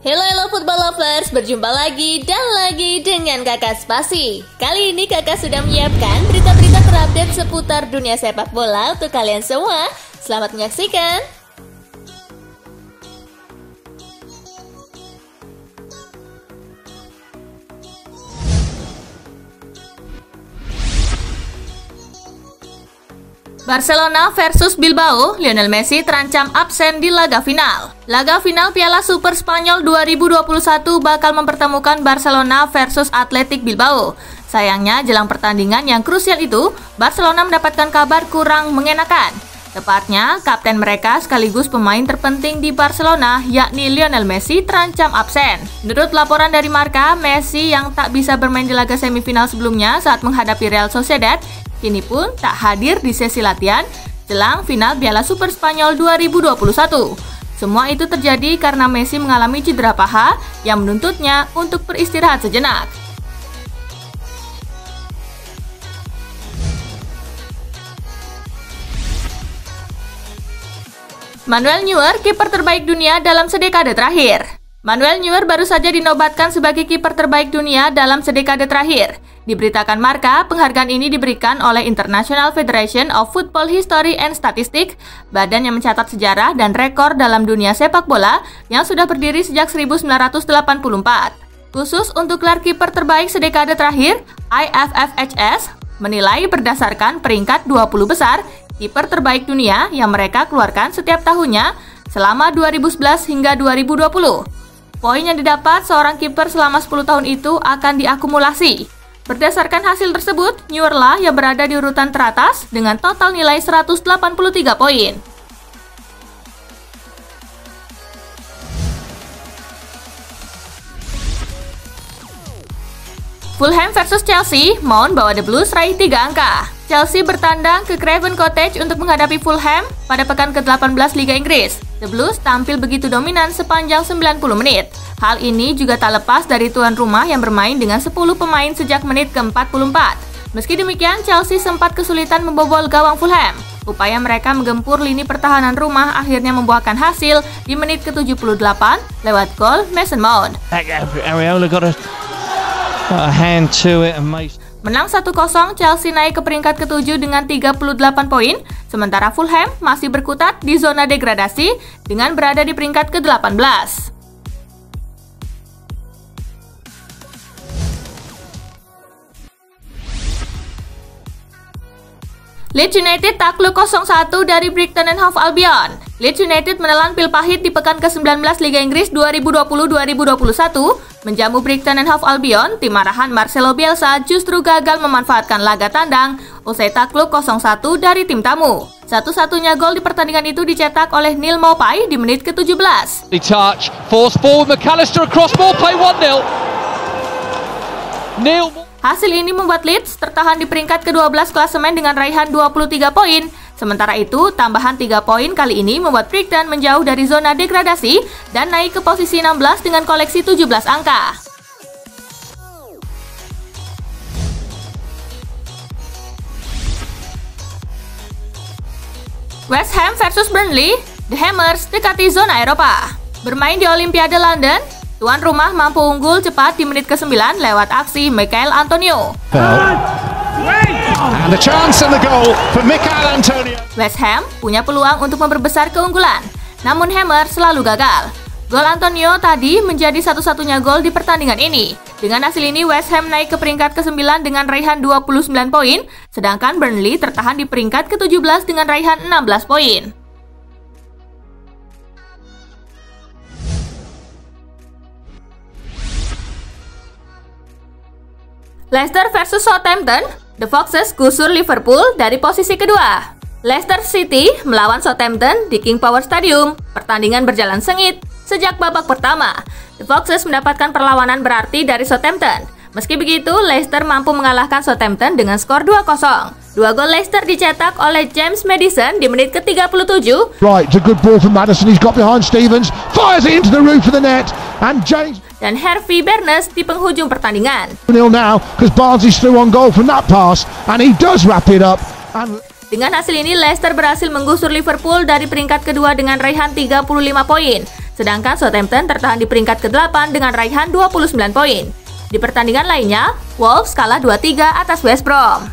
Hello football lovers, berjumpa lagi dan lagi dengan Kakak Spasi. Kali ini Kakak sudah menyiapkan berita-berita terupdate seputar dunia sepak bola untuk kalian semua. Selamat menyaksikan. Barcelona versus Bilbao, Lionel Messi terancam absen di laga final. Laga final Piala Super Spanyol 2021 bakal mempertemukan Barcelona versus Athletic Bilbao. Sayangnya, jelang pertandingan yang krusial itu, Barcelona mendapatkan kabar kurang mengenakan. Tepatnya, kapten mereka sekaligus pemain terpenting di Barcelona, yakni Lionel Messi, terancam absen. Menurut laporan dari Marca, Messi yang tak bisa bermain di laga semifinal sebelumnya saat menghadapi Real Sociedad, kini pun tak hadir di sesi latihan jelang final Piala Super Spanyol 2021. Semua itu terjadi karena Messi mengalami cedera paha yang menuntutnya untuk beristirahat sejenak. Manuel Neuer, kiper terbaik dunia dalam sedekade terakhir. Manuel Neuer baru saja dinobatkan sebagai kiper terbaik dunia dalam sedekade terakhir. Diberitakan Marca, penghargaan ini diberikan oleh International Federation of Football History and Statistics, badan yang mencatat sejarah dan rekor dalam dunia sepak bola yang sudah berdiri sejak 1984. Khusus untuk gelar kiper terbaik sedekade terakhir, IFFHS menilai berdasarkan peringkat 20 besar kiper terbaik dunia yang mereka keluarkan setiap tahunnya selama 2011 hingga 2020. Poin yang didapat seorang kiper selama 10 tahun itu akan diakumulasi. Berdasarkan hasil tersebut, Neuer lah yang berada di urutan teratas dengan total nilai 183 poin. Fulham versus Chelsea, Mount bawa The Blues raih 3 angka. Chelsea bertandang ke Craven Cottage untuk menghadapi Fulham pada pekan ke-18 Liga Inggris. The Blues tampil begitu dominan sepanjang 90 menit. Hal ini juga tak lepas dari tuan rumah yang bermain dengan 10 pemain sejak menit ke-44. Meski demikian, Chelsea sempat kesulitan membobol gawang Fulham. Upaya mereka menggempur lini pertahanan rumah akhirnya membuahkan hasil di menit ke-78 lewat gol Mason Mount. Menang 1-0, Chelsea naik ke peringkat ke-7 dengan 38 poin, sementara Fulham masih berkutat di zona degradasi dengan berada di peringkat ke-18. Leeds United takluk 0-1 dari Brighton and Hove Albion. Leeds United menelan pil pahit di pekan ke-19 Liga Inggris 2020-2021. Menjamu Brighton and Hove Albion, tim arahan Marcelo Bielsa justru gagal memanfaatkan laga tandang usai takluk 0-1 dari tim tamu. Satu-satunya gol di pertandingan itu dicetak oleh Neil Maupay di menit ke-17. Touch, force forward, McAllister across, Maupay 1-0. Hasil ini membuat Leeds tertahan di peringkat ke-12 klasemen dengan raihan 23 poin. Sementara itu, tambahan 3 poin kali ini membuat Brighton menjauh dari zona degradasi dan naik ke posisi 16 dengan koleksi 17 angka. West Ham versus Burnley, The Hammers dekati zona Eropa. Bermain di Olimpiade London, tuan rumah mampu unggul cepat di menit ke-9 lewat aksi Michail Antonio. And the chance and the goal for Michail Antonio. West Ham punya peluang untuk memperbesar keunggulan, namun Hammer selalu gagal. Gol Antonio tadi menjadi satu-satunya gol di pertandingan ini. Dengan hasil ini, West Ham naik ke peringkat ke-9 dengan raihan 29 poin, sedangkan Burnley tertahan di peringkat ke-17 dengan raihan 16 poin. Leicester versus Southampton, The Foxes gusur Liverpool dari posisi kedua. Leicester City melawan Southampton di King Power Stadium. Pertandingan berjalan sengit sejak babak pertama. The Foxes mendapatkan perlawanan berarti dari Southampton. Meski begitu, Leicester mampu mengalahkan Southampton dengan skor 2-0. Dua gol Leicester dicetak oleh James Maddison di menit ke-37. Right, it's a good ball from Maddison. He's got behind Stevens, fires it into the roof of the net, and James. Dan Harvey Barnes di penghujung pertandingan. 0 now because Barnes is through on goal from that pass, and he does wrap it up. Dengan hasil ini, Leicester berhasil menggusur Liverpool dari peringkat kedua dengan raihan 35 poin. Sedangkan Southampton tertahan di peringkat ke-8 dengan raihan 29 poin. Di pertandingan lainnya, Wolves kalah 2-3 atas West Brom.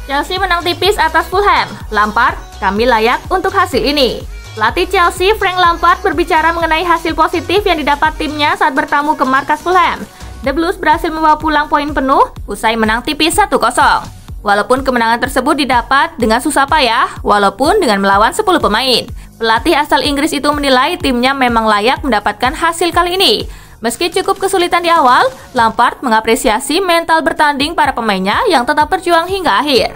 Chelsea menang tipis atas Fulham. Lampard, kami layak untuk hasil ini. Pelatih Chelsea, Frank Lampard, berbicara mengenai hasil positif yang didapat timnya saat bertamu ke markas Fulham. The Blues berhasil membawa pulang poin penuh usai menang tipis 1-0. Walaupun kemenangan tersebut didapat dengan susah payah, walaupun dengan melawan 10 pemain. Pelatih asal Inggris itu menilai timnya memang layak mendapatkan hasil kali ini. Meski cukup kesulitan di awal, Lampard mengapresiasi mental bertanding para pemainnya yang tetap berjuang hingga akhir.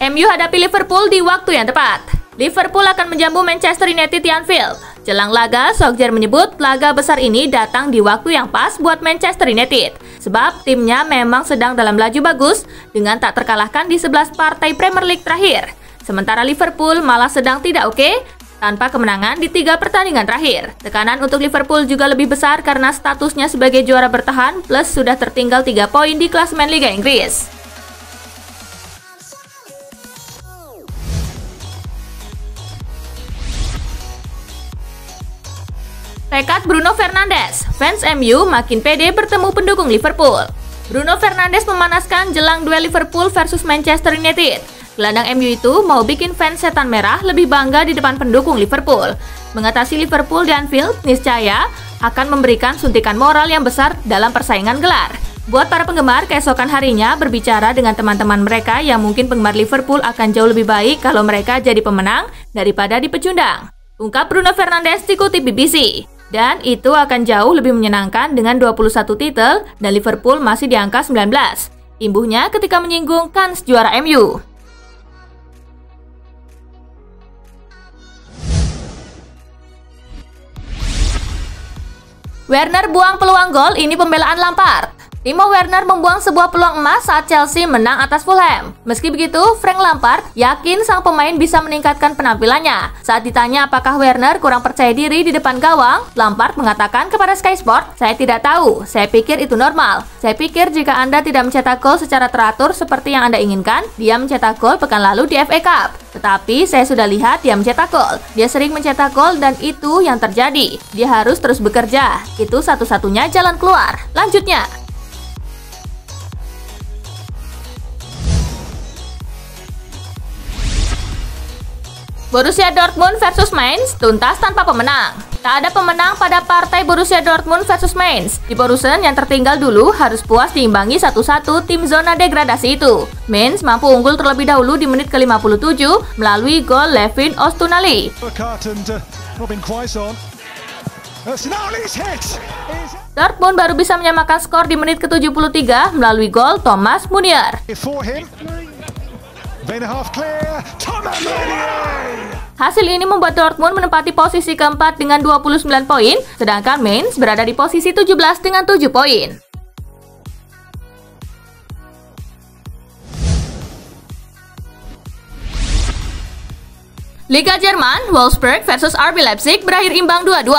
MU hadapi Liverpool di waktu yang tepat. Liverpool akan menjamu Manchester United di Anfield. Jelang laga, Solskjaer menyebut laga besar ini datang di waktu yang pas buat Manchester United. Sebab timnya memang sedang dalam laju bagus dengan tak terkalahkan di 11 partai Premier League terakhir. Sementara Liverpool malah sedang tidak oke tanpa kemenangan di 3 pertandingan terakhir. Tekanan untuk Liverpool juga lebih besar karena statusnya sebagai juara bertahan plus sudah tertinggal 3 poin di klasemen Liga Inggris. Tekad Bruno Fernandes, fans MU makin pede bertemu pendukung Liverpool. Bruno Fernandes memanaskan jelang duel Liverpool versus Manchester United. Gelandang MU itu mau bikin fans setan merah lebih bangga di depan pendukung Liverpool. Mengatasi Liverpool di Anfield, niscaya akan memberikan suntikan moral yang besar dalam persaingan gelar. Buat para penggemar, keesokan harinya berbicara dengan teman-teman mereka yang mungkin penggemar Liverpool akan jauh lebih baik kalau mereka jadi pemenang daripada dipecundang. Ungkap Bruno Fernandes dikutip BBC. Dan itu akan jauh lebih menyenangkan dengan 21 titel dan Liverpool masih di angka 19. Imbuhnya ketika menyinggung kans juara MU. Werner buang peluang gol, ini pembelaan Lampard. Timo Werner membuang sebuah peluang emas saat Chelsea menang atas Fulham. Meski begitu, Frank Lampard yakin sang pemain bisa meningkatkan penampilannya. Saat ditanya apakah Werner kurang percaya diri di depan gawang, Lampard mengatakan kepada Sky Sport, "Saya tidak tahu, saya pikir itu normal. Saya pikir jika Anda tidak mencetak gol secara teratur seperti yang Anda inginkan, dia mencetak gol pekan lalu di FA Cup. Tetapi saya sudah lihat dia mencetak gol. Dia sering mencetak gol dan itu yang terjadi. Dia harus terus bekerja. Itu satu-satunya jalan keluar." Lanjutnya, Borussia Dortmund versus Mainz tuntas tanpa pemenang. Tak ada pemenang pada partai Borussia Dortmund versus Mainz. Di Borussen yang tertinggal dulu harus puas diimbangi 1-1 tim zona degradasi itu. Mainz mampu unggul terlebih dahulu di menit ke-57 melalui gol Levin Öztunali. Dortmund baru bisa menyamakan skor di menit ke-73 melalui gol Thomas Munier. Hasil ini membuat Dortmund menempati posisi keempat dengan 29 poin, sedangkan Mainz berada di posisi 17 dengan 7 poin. Liga Jerman, Wolfsburg versus RB Leipzig berakhir imbang 2-2.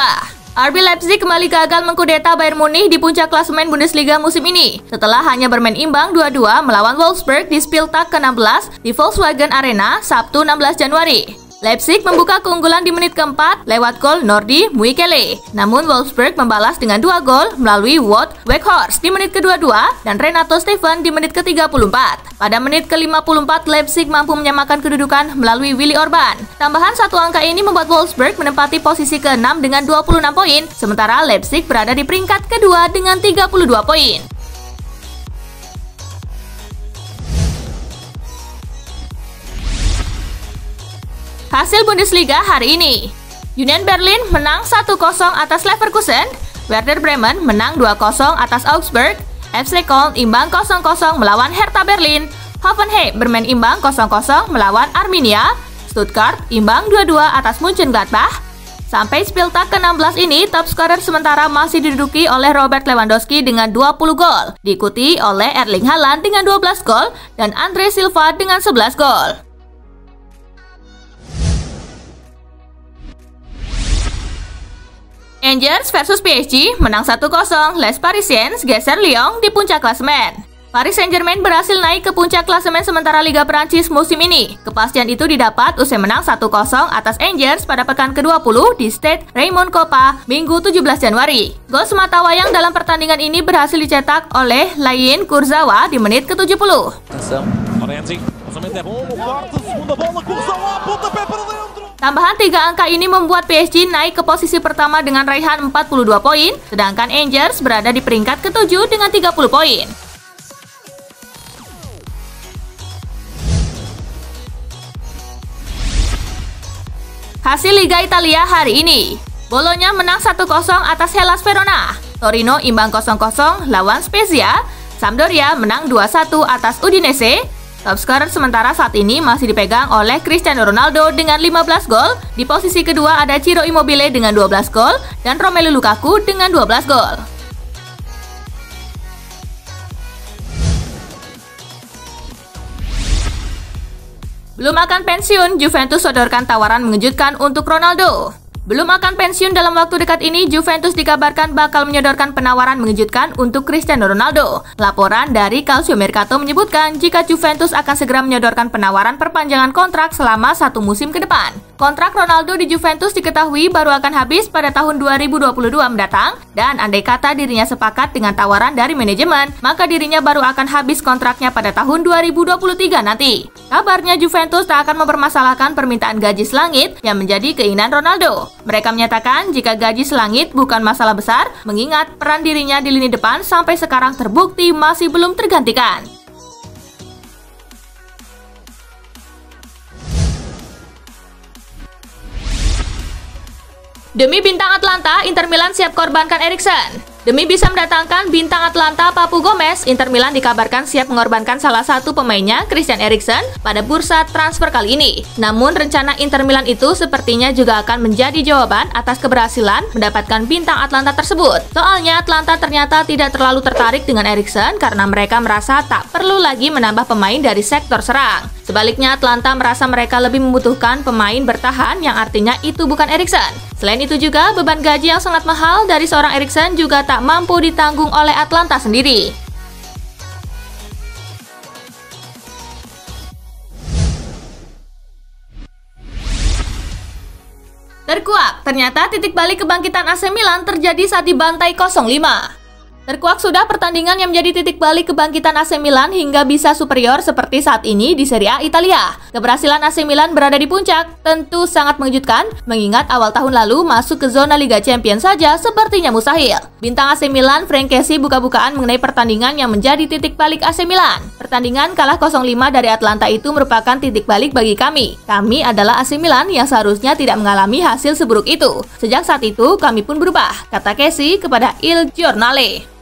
RB Leipzig kembali gagal mengkudeta Bayern Munich di puncak klasemen Bundesliga musim ini setelah hanya bermain imbang 2-2 melawan Wolfsburg di Spieltag ke-16 di Volkswagen Arena Sabtu 16 Januari. Leipzig membuka keunggulan di menit keempat lewat gol Nordi Muikele. Namun Wolfsburg membalas dengan 2 gol melalui Wout Weghorst di menit ke-22 dan Renato Steffen di menit ke-34. Pada menit ke-54 Leipzig mampu menyamakan kedudukan melalui Willy Orban. Tambahan 1 angka ini membuat Wolfsburg menempati posisi ke-6 dengan 26 poin, sementara Leipzig berada di peringkat kedua dengan 32 poin. Hasil Bundesliga hari ini. Union Berlin menang 1-0 atas Leverkusen, Werder Bremen menang 2-0 atas Augsburg, FC Köln imbang 0-0 melawan Hertha Berlin, Hoffenheim bermain imbang 0-0 melawan Arminia, Stuttgart imbang 2-2 atas Mönchengladbach. Sampai Spieltag ke-16 ini, top scorer sementara masih diduduki oleh Robert Lewandowski dengan 20 gol, diikuti oleh Erling Haaland dengan 12 gol dan Andre Silva dengan 11 gol. Angers versus PSG menang 1-0, Les Parisiens geser Lyon di puncak klasemen. Paris Saint-Germain berhasil naik ke puncak klasemen sementara Liga Prancis musim ini. Kepastian itu didapat usai menang 1-0 atas Angers pada pekan ke-20 di Stade Raymond Kopa, Minggu 17 Januari. Gol semata wayang dalam pertandingan ini berhasil dicetak oleh Layine Kurzawa di menit ke-70. Tambahan 3 angka ini membuat PSG naik ke posisi pertama dengan raihan 42 poin, sedangkan Angers berada di peringkat ke-7 dengan 30 poin. Hasil Liga Italia hari ini, Bologna menang 1-0 atas Hellas Verona, Torino imbang 0-0 lawan Spezia, Sampdoria menang 2-1 atas Udinese. Top scorer sementara saat ini masih dipegang oleh Cristiano Ronaldo dengan 15 gol. Di posisi kedua ada Ciro Immobile dengan 12 gol dan Romelu Lukaku dengan 12 gol. Belum akan pensiun, Juventus sodorkan tawaran mengejutkan untuk Ronaldo. Belum akan pensiun dalam waktu dekat ini, Juventus dikabarkan bakal menyodorkan penawaran mengejutkan untuk Cristiano Ronaldo. Laporan dari Calcio Mercato menyebutkan jika Juventus akan segera menyodorkan penawaran perpanjangan kontrak selama 1 musim ke depan. Kontrak Ronaldo di Juventus diketahui baru akan habis pada tahun 2022 mendatang, dan andai kata dirinya sepakat dengan tawaran dari manajemen, maka dirinya baru akan habis kontraknya pada tahun 2023 nanti. Kabarnya Juventus tak akan mempermasalahkan permintaan gaji selangit yang menjadi keinginan Ronaldo. Mereka menyatakan jika gaji selangit bukan masalah besar, mengingat peran dirinya di lini depan sampai sekarang terbukti masih belum tergantikan. Demi bintang Atlanta, Inter Milan siap korbankan Eriksen. Demi bisa mendatangkan bintang Atlanta Papu Gomez, Inter Milan dikabarkan siap mengorbankan salah satu pemainnya, Christian Eriksen, pada bursa transfer kali ini. Namun rencana Inter Milan itu sepertinya juga akan menjadi jawaban atas keberhasilan mendapatkan bintang Atlanta tersebut. Soalnya Atlanta ternyata tidak terlalu tertarik dengan Eriksen karena mereka merasa tak perlu lagi menambah pemain dari sektor serang. Sebaliknya Atlanta merasa mereka lebih membutuhkan pemain bertahan yang artinya itu bukan Eriksen. Selain itu juga beban gaji yang sangat mahal dari seorang Eriksen juga tak mampu ditanggung oleh Atlanta sendiri. Terkuak, ternyata titik balik kebangkitan AC Milan terjadi saat dibantai 0-5. Terkuak sudah pertandingan yang menjadi titik balik kebangkitan AC Milan hingga bisa superior seperti saat ini di Serie A Italia. Keberhasilan AC Milan berada di puncak tentu sangat mengejutkan, mengingat awal tahun lalu masuk ke zona Liga Champions saja sepertinya mustahil. Bintang AC Milan, Frank Kessie, buka-bukaan mengenai pertandingan yang menjadi titik balik AC Milan. Pertandingan kalah 0-5 dari Atlanta itu merupakan titik balik bagi kami. Kami adalah AC Milan yang seharusnya tidak mengalami hasil seburuk itu. Sejak saat itu kami pun berubah, kata Kessie kepada Il Giornale.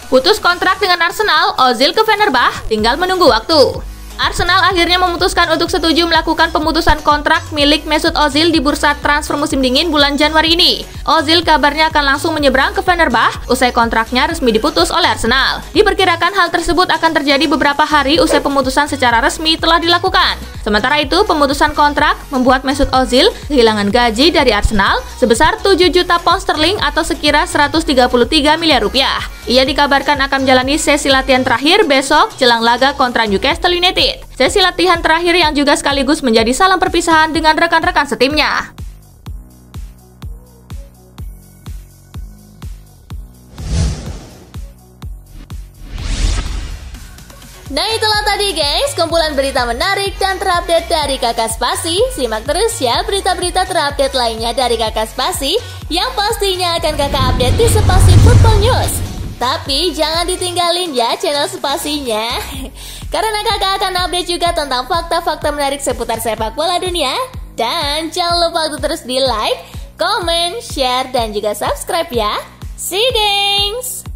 Putus kontrak dengan Arsenal, Ozil ke Fenerbahce tinggal menunggu waktu. Arsenal akhirnya memutuskan untuk setuju melakukan pemutusan kontrak milik Mesut Ozil di bursa transfer musim dingin bulan Januari ini. Ozil kabarnya akan langsung menyeberang ke Fenerbahce usai kontraknya resmi diputus oleh Arsenal. Diperkirakan hal tersebut akan terjadi beberapa hari usai pemutusan secara resmi telah dilakukan. Sementara itu, pemutusan kontrak membuat Mesut Ozil kehilangan gaji dari Arsenal sebesar 7 juta pound sterling atau sekira 133 miliar rupiah. Ia dikabarkan akan menjalani sesi latihan terakhir besok jelang laga kontra Newcastle United. Sesi latihan terakhir yang juga sekaligus menjadi salam perpisahan dengan rekan-rekan setimnya. Nah itulah tadi guys, kumpulan berita menarik dan terupdate dari Kakak Spasi. Simak terus ya berita-berita terupdate lainnya dari Kakak Spasi yang pastinya akan Kakak update di Spasi Football News. Tapi jangan ditinggalin ya channel Spasinya, karena kakak akan update juga tentang fakta-fakta menarik seputar sepak bola dunia. Dan jangan lupa untuk terus di like, comment, share, dan juga subscribe ya. See you guys!